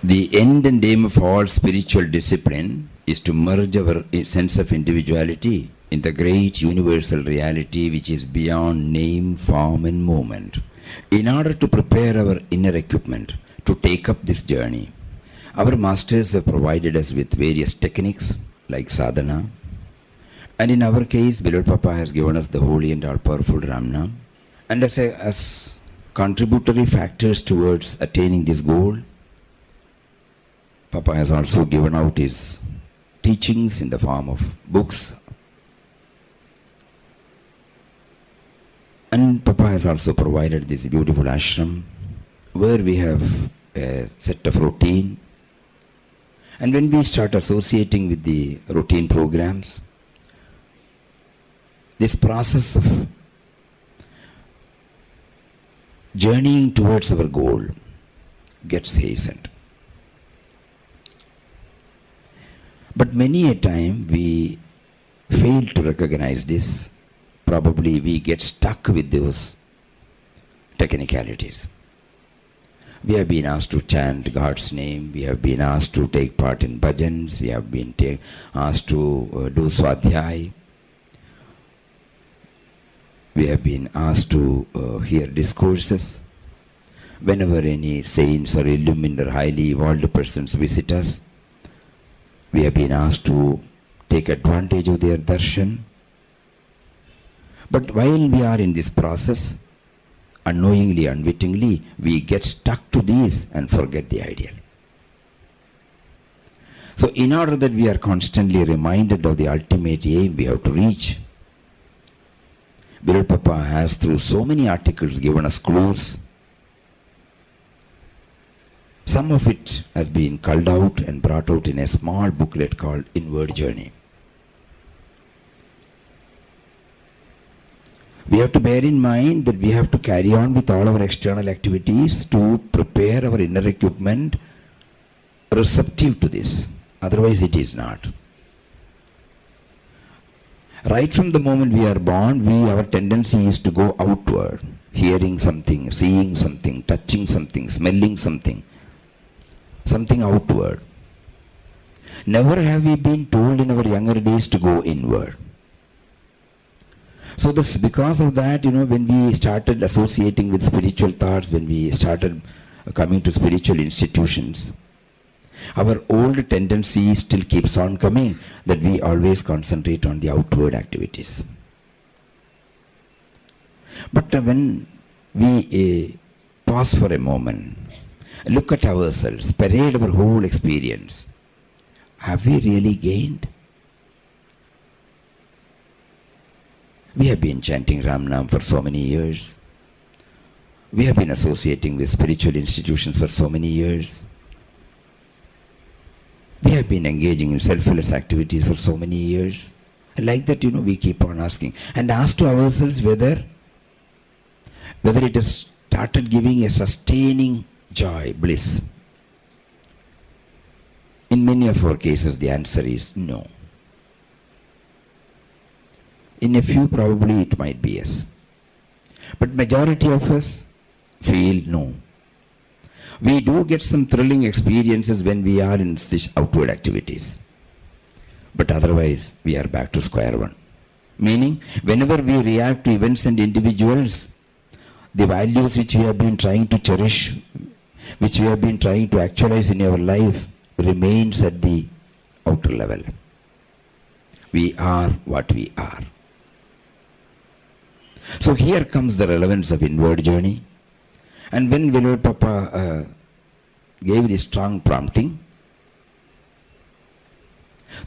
The end and aim of all spiritual discipline is to merge our sense of individuality in the great universal reality which is beyond name, form and movement. In order to prepare our inner equipment to take up this journey, our masters have provided us with various techniques like sadhana, and in our case, Beloved Papa has given us the holy and all-powerful Ramnam. And as contributory factors towards attaining this goal, Papa has also given out his teachings in the form of books. And Papa has also provided this beautiful ashram where we have a set of routine. And when we start associating with the routine programs, this process of journeying towards our goal gets hastened. But many a time we fail to recognize this. Probably we get stuck with those technicalities. We have been asked to chant God's name, we have been asked to take part in bhajans, we have been asked to do swadhyay, we have been asked to hear discourses. Whenever any saints or illumined or highly evolved persons visit us, we have been asked to take advantage of their darshan. But while we are in this process, unknowingly, unwittingly, we get stuck to these and forget the ideal. So in order that we are constantly reminded of the ultimate aim we have to reach, Beloved Papa has through so many articles given us clues. Some of it has been culled out and brought out in a small booklet called Inward Journey. We have to bear in mind that we have to carry on with all our external activities to prepare our inner equipment receptive to this. Otherwise it is not. Right from the moment we are born, our tendency is to go outward, hearing something, seeing something, touching something, smelling something outward. Never have we been told in our younger days to go inward. So because of that, when we started associating with spiritual thoughts, when we started coming to spiritual institutions, our old tendency still keeps on coming, that we always concentrate on the outward activities. But when we pause for a moment, look at ourselves, parade our whole experience, have we really gained? We have been chanting Ramnam for so many years. We have been associating with spiritual institutions for so many years. We have been engaging in selfless activities for so many years. Like that, we keep on asking. And ask to ourselves whether it has started giving a sustaining joy, bliss. In many of our cases, the answer is no. In a few, probably it might be yes. But majority of us feel no. We do get some thrilling experiences when we are in these outward activities. But otherwise, we are back to square one. Meaning, whenever we react to events and individuals, the values which we have been trying to cherish, which we have been trying to actualize in our life, remains at the outer level. We are what we are. So here comes the relevance of inward journey. And when Beloved Papa gave this strong prompting,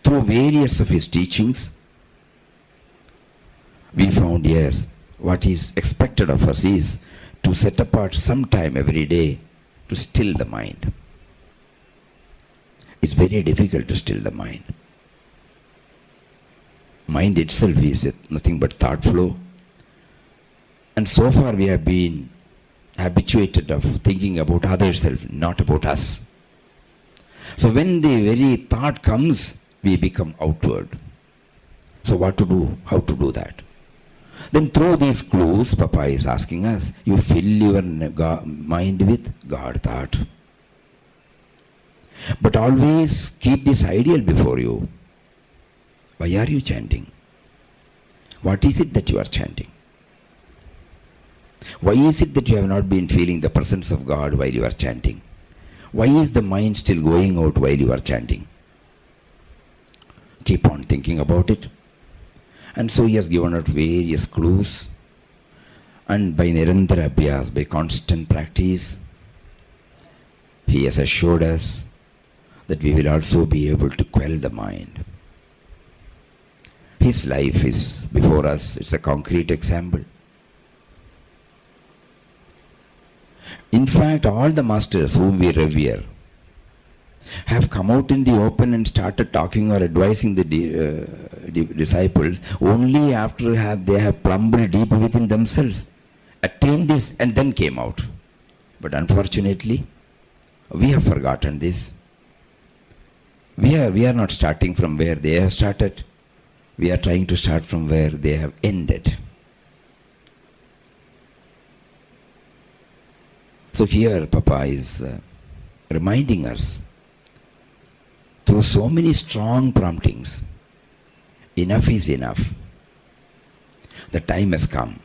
through various of his teachings, we found, yes, what is expected of us is to set apart some time every day to still the mind. It's very difficult to still the mind. Mind itself is nothing but thought flow. And so far we have been habituated of thinking about other self, not about us. So when the very thought comes, we become outward. So what to do? How to do that? Then through these clues, Papa is asking us, you fill your mind with God thought. But always keep this ideal before you. Why are you chanting? What is it that you are chanting? Why is it that you have not been feeling the presence of God while you are chanting? Why is the mind still going out while you are chanting? Keep on thinking about it. And so he has given out various clues. And by Nirantara Abhyas, by constant practice, he has assured us that we will also be able to quell the mind. His life is before us. It's a concrete example. In fact, all the masters whom we revere have come out in the open and started talking or advising the disciples only after they have plumbed deep within themselves, attained this and then came out. But unfortunately, we have forgotten this. We are not starting from where they have started. We are trying to start from where they have ended. So here Papa is reminding us through so many strong promptings, enough is enough. The time has come.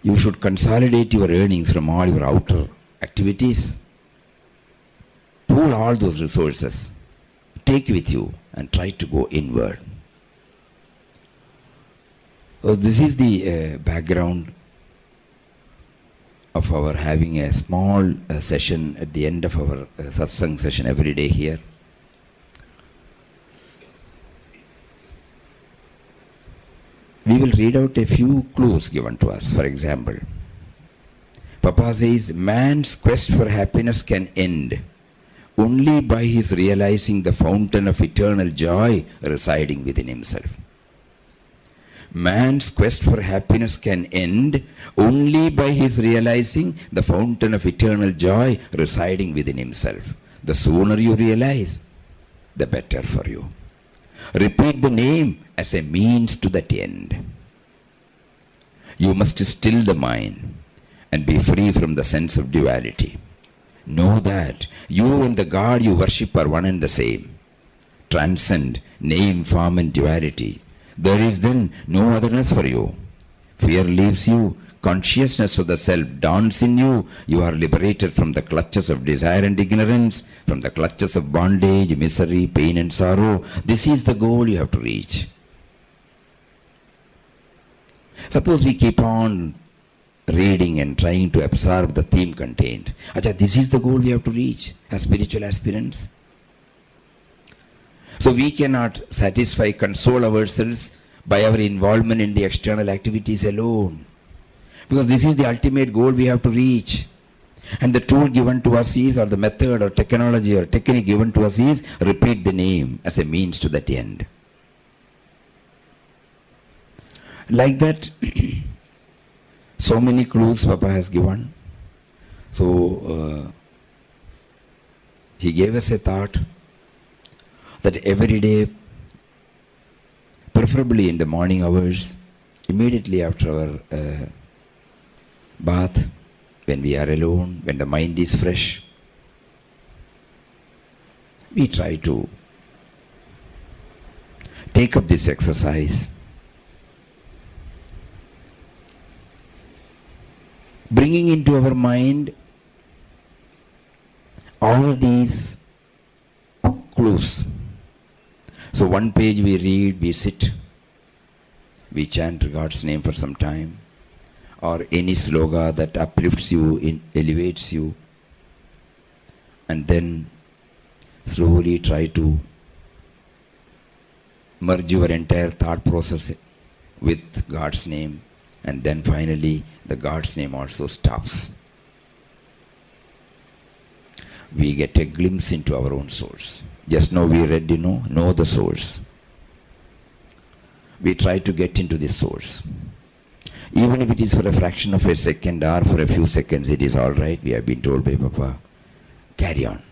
You should consolidate your earnings from all your outer activities. Pool all those resources. Take with you and try to go inward. So this is the background of our having a small session at the end of our Satsang session every day here. We will read out a few clues given to us. For example, Papa says, man's quest for happiness can end only by his realizing the fountain of eternal joy residing within himself. Man's quest for happiness can end only by his realizing the fountain of eternal joy residing within himself. The sooner you realize, the better for you. Repeat the name as a means to that end. You must still the mind and be free from the sense of duality. Know that you and the God you worship are one and the same. Transcend name, form and duality. There is then no otherness for you. Fear leaves you. Consciousness of the self dawns in you. You are liberated from the clutches of desire and ignorance, from the clutches of bondage, misery, pain and sorrow. This is the goal you have to reach. Suppose we keep on reading and trying to absorb the theme contained. Acha, this is the goal we have to reach as spiritual aspirants. So we cannot satisfy, console ourselves by our involvement in the external activities alone. Because this is the ultimate goal we have to reach. And the tool given to us is, or the method or technology or technique given to us is, repeat the name as a means to that end. Like that, so many clues Papa has given. So, he gave us a thought that every day, preferably in the morning hours, immediately after our bath, when we are alone, when the mind is fresh, we try to take up this exercise, bringing into our mind all these clues. So one page we read, we sit, we chant God's name for some time, or any sloga that uplifts you, elevates you, and then slowly try to merge your entire thought process with God's name, and then finally the God's name also stops. We get a glimpse into our own source. Just now we read, know the source. We try to get into this source. Even if it is for a fraction of a second or for a few seconds, it is all right. We have been told by Papa, carry on.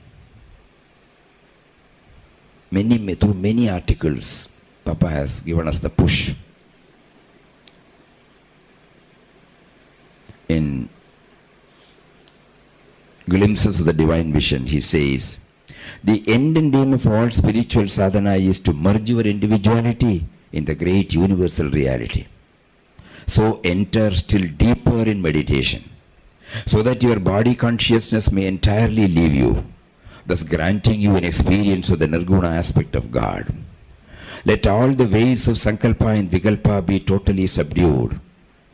Through many articles, Papa has given us the push. In Glimpses of the Divine Vision, he says, The end and aim of all spiritual sadhana is to merge your individuality in the great universal reality. So enter still deeper in meditation, so that your body consciousness may entirely leave you, thus granting you an experience of the Nirguna aspect of God. Let all the waves of Sankalpa and Vikalpa be totally subdued.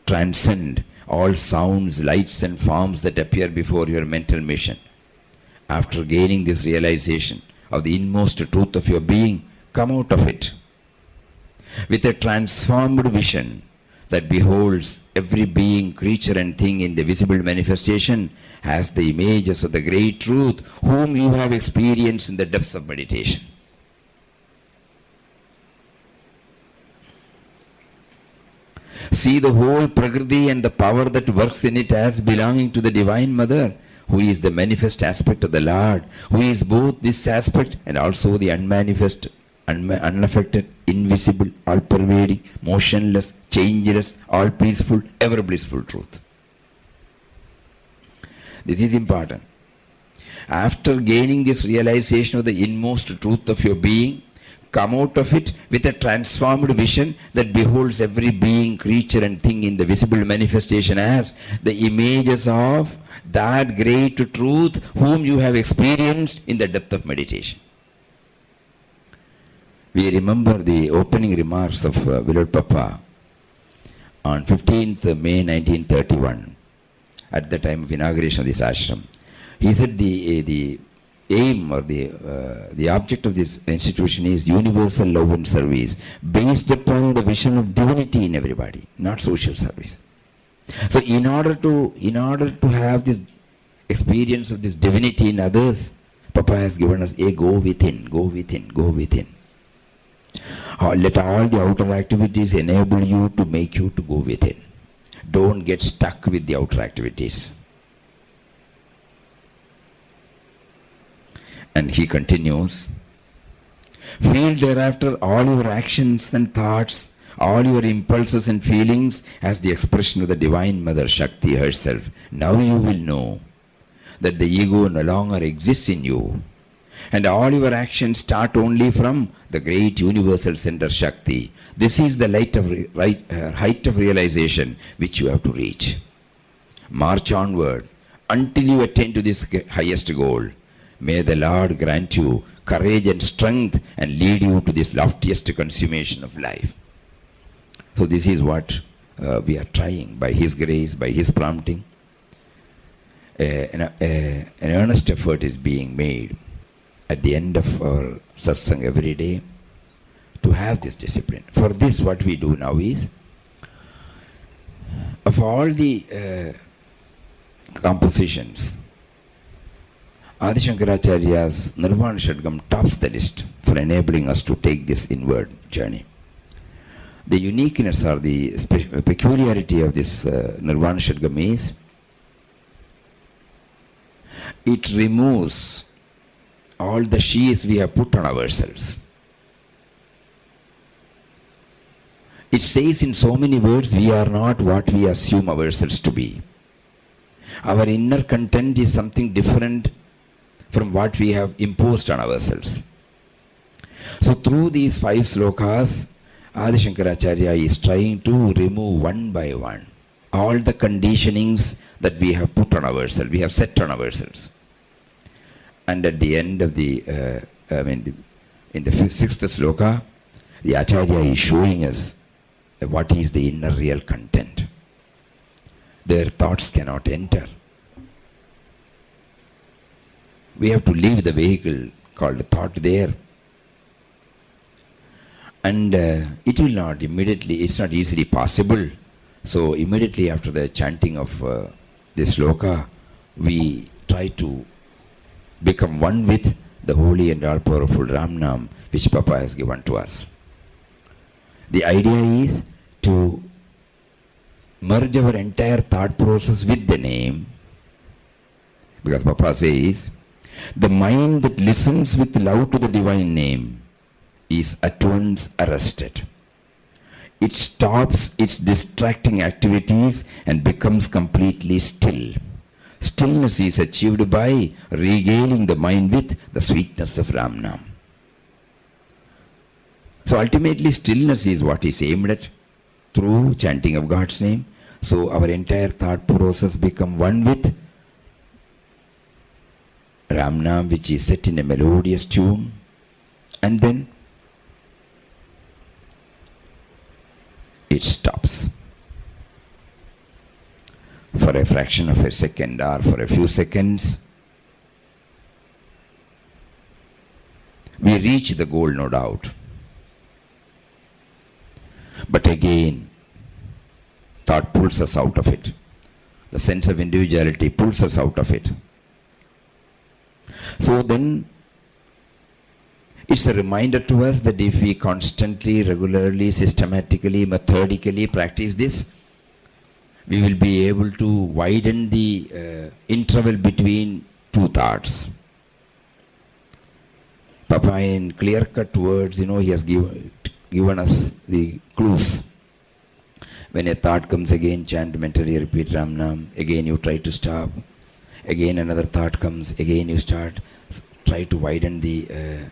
Transcend all sounds, lights and forms that appear before your mental mission. After gaining this realization of the inmost truth of your being, come out of it with a transformed vision that beholds every being, creature and thing in the visible manifestation as the images of the great truth whom you have experienced in the depths of meditation. See the whole Prakriti and the power that works in it as belonging to the Divine Mother, who is the manifest aspect of the Lord, who is both this aspect and also the unmanifest, unaffected, invisible, all-pervading, motionless, changeless, all-peaceful, ever-blissful truth. This is important. After gaining this realization of the inmost truth of your being, come out of it with a transformed vision that beholds every being, creature and thing in the visible manifestation as the images of that great truth whom you have experienced in the depth of meditation. We remember the opening remarks of Beloved Papa on 15th May 1931, at the time of inauguration of this ashram. He said the aim or the object of this institution is universal love and service based upon the vision of divinity in everybody, not social service. So in order to have this experience of this divinity in others, Papa has given us a go within, go within, go within. Let all the outer activities enable you to make you to go within. Don't get stuck with the outer activities. And he continues, feel thereafter all your actions and thoughts, all your impulses and feelings as the expression of the Divine Mother Shakti herself. Now you will know that the ego no longer exists in you, and all your actions start only from the great universal center Shakti. This is the height of realization which you have to reach. March onward until you attain to this highest goal. May the Lord grant you courage and strength and lead you to this loftiest consummation of life. So this is what we are trying by His grace, by His prompting. An earnest effort is being made at the end of our satsang every day to have this discipline. For this, what we do now is, of all the compositions, Adi Shankaracharya's Nirvana Shatakam tops the list for enabling us to take this inward journey. The uniqueness or the peculiarity of this Nirvana Shatakam is, it removes all the sheaths we have put on ourselves. It says in so many words, we are not what we assume ourselves to be. Our inner content is something different from what we have imposed on ourselves. So through these 5 slokas, Adi Shankaracharya is trying to remove one by one all the conditionings that we have put on ourselves, we have set on ourselves. And at the end of the, in the 6th sloka, the Acharya is showing us what is the inner real content. Their thoughts cannot enter. We have to leave the vehicle called thought there. And it will not immediately, it's not easily possible. So immediately after the chanting of this sloka, we try to become one with the holy and all-powerful Ramnam which Papa has given to us. The idea is to merge our entire thought process with the name, because Papa says, the mind that listens with love to the divine name is at once arrested. It stops its distracting activities and becomes completely still. Stillness is achieved by regaling the mind with the sweetness of Ram Nam. So ultimately stillness is what is aimed at through chanting of God's name. So our entire thought process become one with Ram Nam, which is set in a melodious tune, and then it stops. For a fraction of a second or for a few seconds, we reach the goal, no doubt. But again, thought pulls us out of it. The sense of individuality pulls us out of it. So then, it's a reminder to us that if we constantly, regularly, systematically, methodically practice this, we will be able to widen the interval between two thoughts. Papa, in clear-cut words, he has given us the clues. When a thought comes again, chant mentally, repeat Ram Nam. Again you try to stop. Again another thought comes, again you start. Try to widen the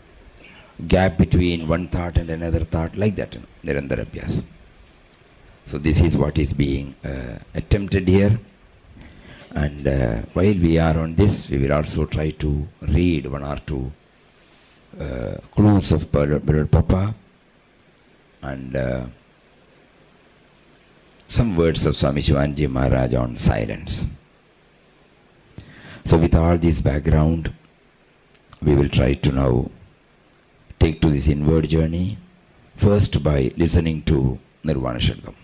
gap between one thought and another thought, like that, Nirandara Abhyas. So this is what is being attempted here. And while we are on this, we will also try to read one or two clues of Brother Papa and some words of Swami Shivanji Maharaj on silence. So with all this background, we will try to now take to this inward journey, first by listening to Nirvana Shatakam.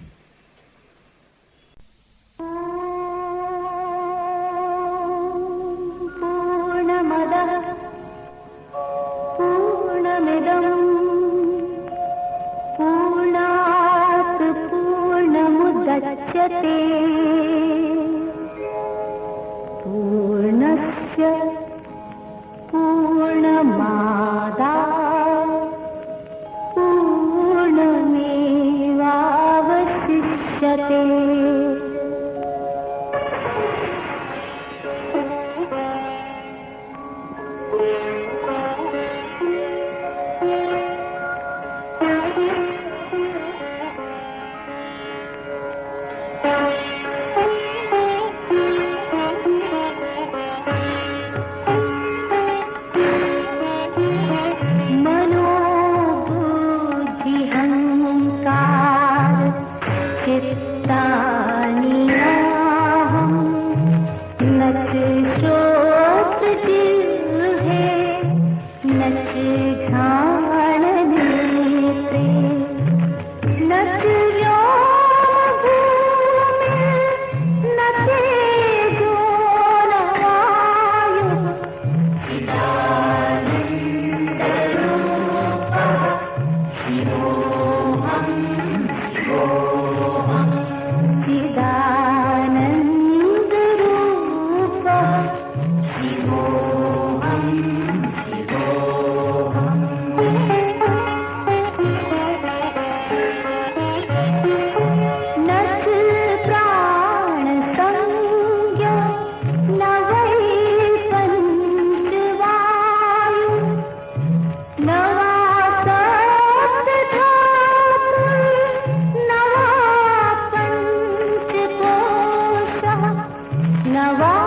Nirvana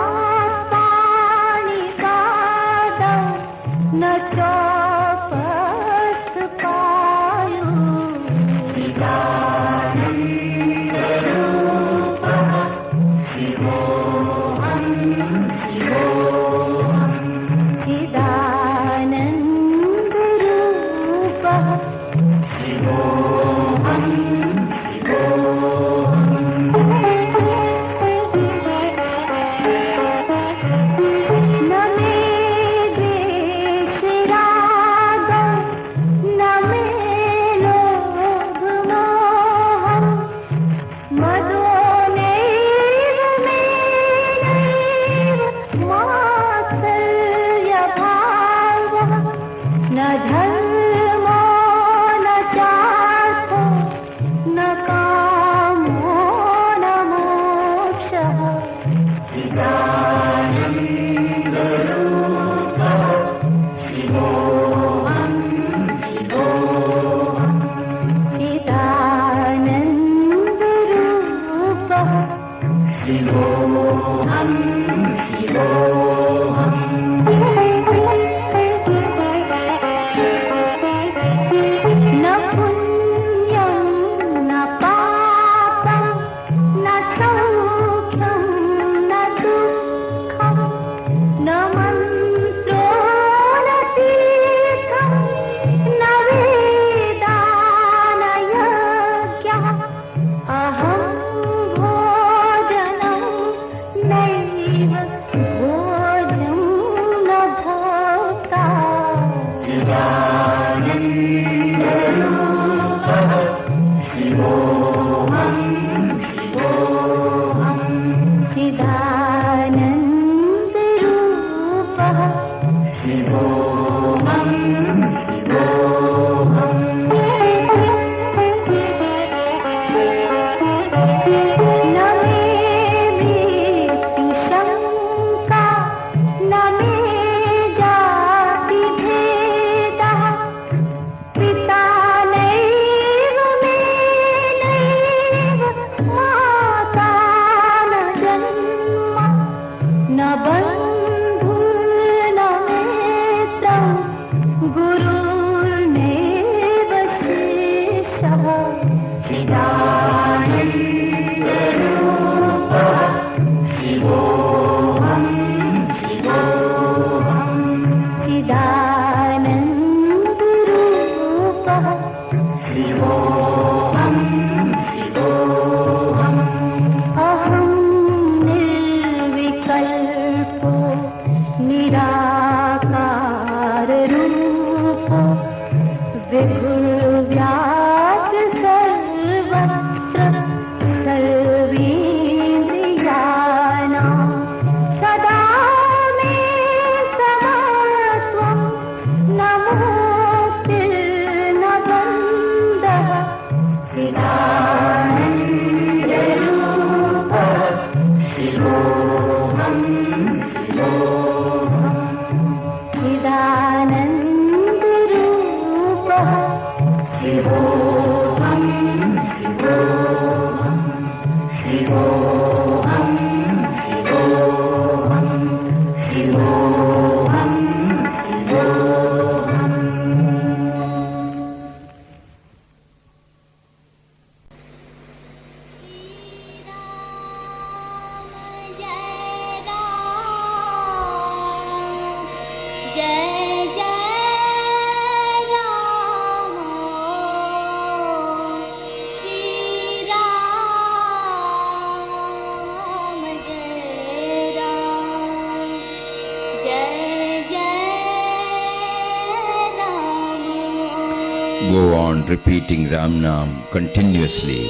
Go on repeating Ram Nam continuously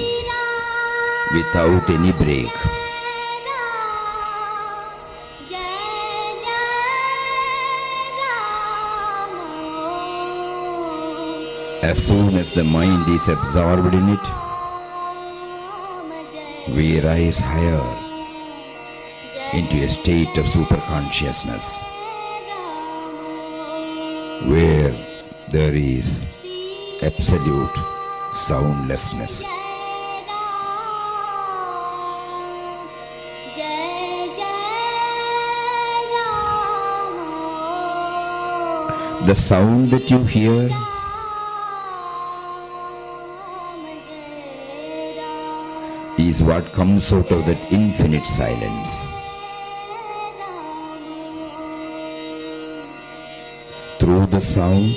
without any break. As soon as the mind is absorbed in it, we rise higher into a state of superconsciousness where there is absolute soundlessness. The sound that you hear is what comes out of that infinite silence. Through the sound,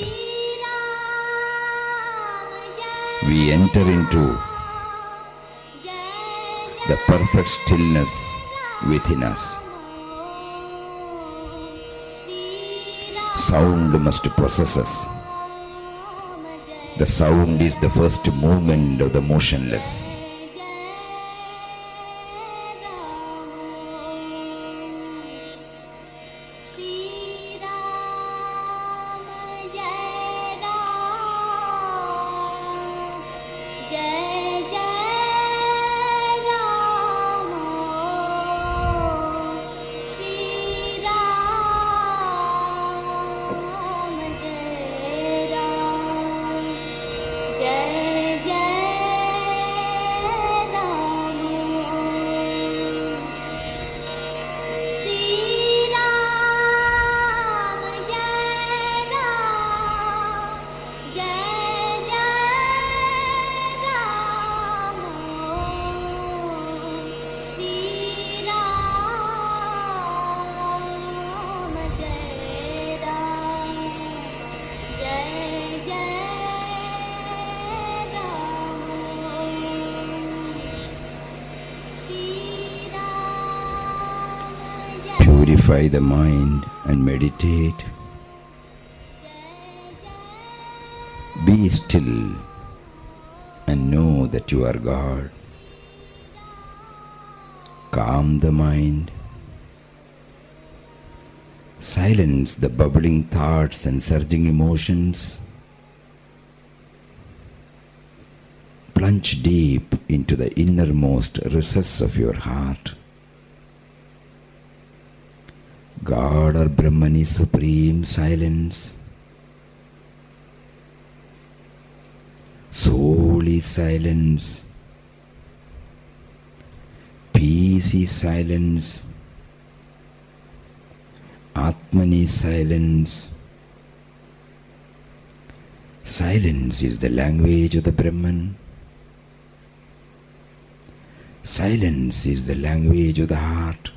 we enter into the perfect stillness within us. Sound must possess us. The sound is the first movement of the motionless. Purify the mind and meditate. Be still and know that you are God. Calm the mind. Silence the bubbling thoughts and surging emotions. Plunge deep into the innermost recess of your heart. God or Brahman is supreme silence. Soul is silence. Peace is silence. Atman is silence. Silence is the language of the Brahman. Silence is the language of the heart.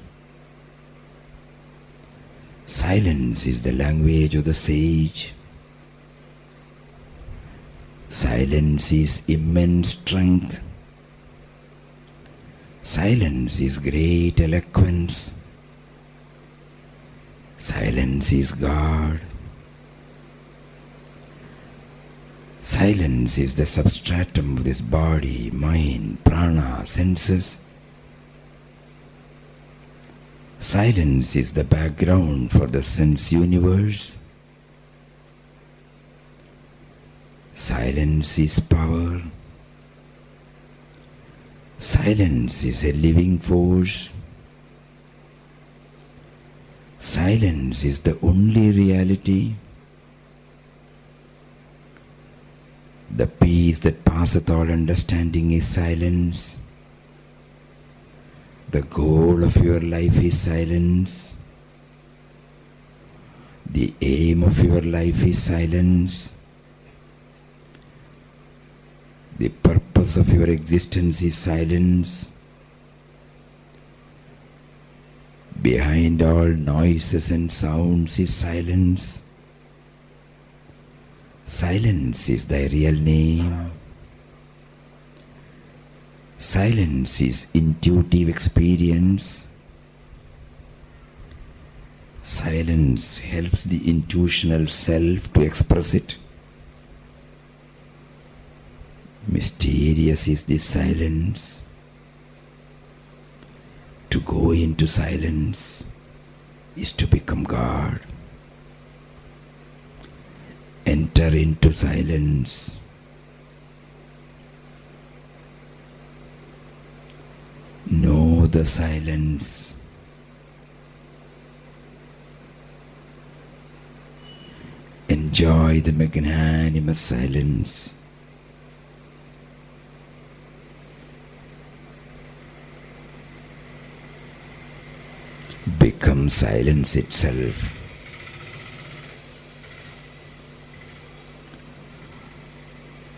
Silence is the language of the sage. Silence is immense strength. Silence is great eloquence. Silence is God. Silence is the substratum of this body, mind, prana, senses. Silence is the background for the sense universe. Silence is power. Silence is a living force. Silence is the only reality. The peace that passeth all understanding is silence. The goal of your life is silence. The aim of your life is silence. The purpose of your existence is silence. Behind all noises and sounds is silence. Silence is thy real name. Silence is intuitive experience. Silence helps the intuitional self to express it. Mysterious is this silence. To go into silence is to become God. Enter into silence. Know the silence. Enjoy the magnanimous silence. Become silence itself.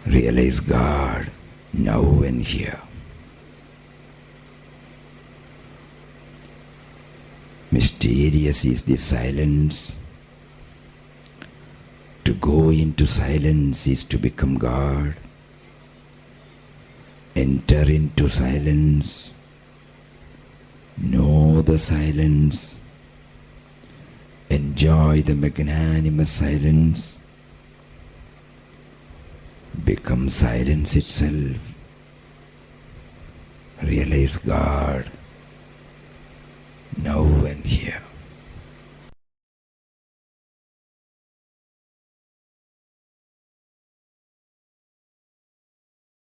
Realize God now and here. Mysterious is the silence. To go into silence is to become God. Enter into silence. Know the silence. Enjoy the magnanimous silence. Become silence itself. Realize God now and here.